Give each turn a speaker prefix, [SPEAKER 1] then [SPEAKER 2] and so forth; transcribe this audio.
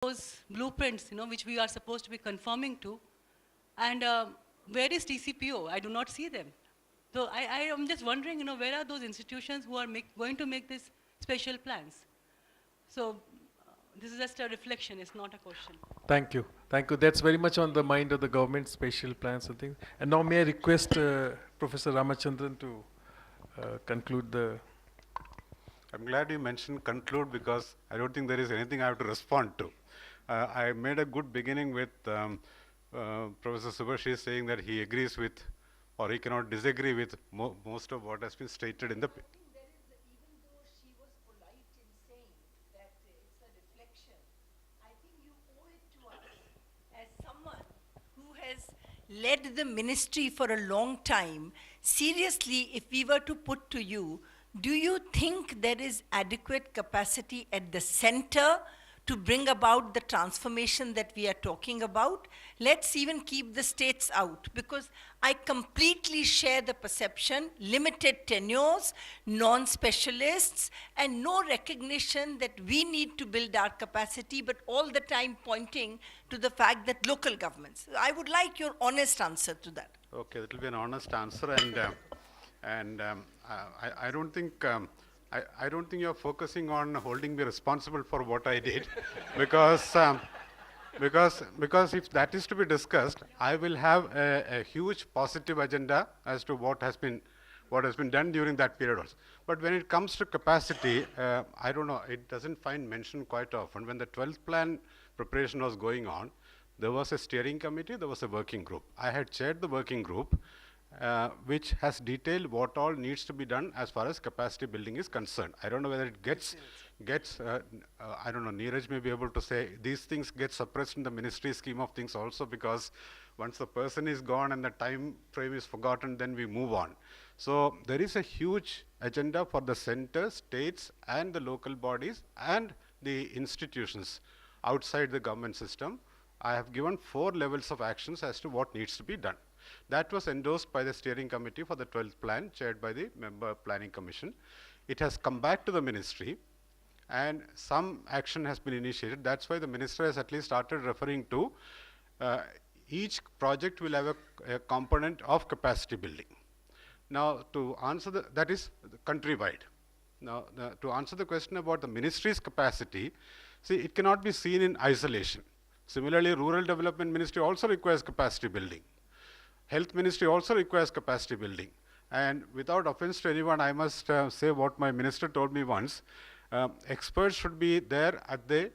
[SPEAKER 1] those blueprints, which we are supposed to be conforming to. And where is TCPO? I do not see them. So I am just wondering, where are those institutions who are going to make these special plans? So this is just a reflection, it's not a question.
[SPEAKER 2] Thank you. Thank you. That's very much on the mind of the government, spatial plans and things. And now may I request Professor Ramachandran to conclude the...
[SPEAKER 3] I'm glad you mentioned conclude, because I don't think there is anything I have to respond to. I made a good beginning with Professor Subhashi saying that he agrees with, or he cannot disagree with most of what has been stated in the...
[SPEAKER 4] Even though she was polite in saying that it's a reflection, I think you owe it to us as someone who has led the ministry for a long time. Seriously, if we were to put to you, do you think there is adequate capacity at the center to bring about the transformation that we are talking about? Let's even keep the states out, because I completely share the perception, limited tenures, non-specialists, and no recognition that we need to build our capacity, but all the time pointing to the fact that local governments. I would like your honest answer to that.
[SPEAKER 3] Okay, that will be an honest answer, and I don't think I don't think you're focusing on holding me responsible for what I did, because if that is to be discussed, I will have a huge positive agenda as to what has been done during that period also. But when it comes to capacity, I don't know, it doesn't find mention quite often. When the 12th plan preparation was going on, there was a steering committee, there was a working group. I had chaired the working group, which has detailed what all needs to be done as far as capacity building is concerned. I don't know whether it gets I don't know, Neeraj may be able to say, these things get suppressed in the ministry scheme of things also, because once the person is gone and the time frame is forgotten, then we move on. So there is a huge agenda for the center, states, and the local bodies, and the institutions outside the government system. I have given 4 levels of actions as to what needs to be done. That was endorsed by the steering committee for the 12th plan, chaired by the member planning commission. It has come back to the ministry, and some action has been initiated. That's why the minister has at least started referring to each project will have a component of capacity building. Now, to answer that is countrywide. Now, to answer the question about the ministry's capacity, see, it cannot be seen in isolation. Similarly, rural development ministry also requires capacity building. Health ministry also requires capacity building. And without offense to anyone, I must say what my minister told me once. Experts should be there at the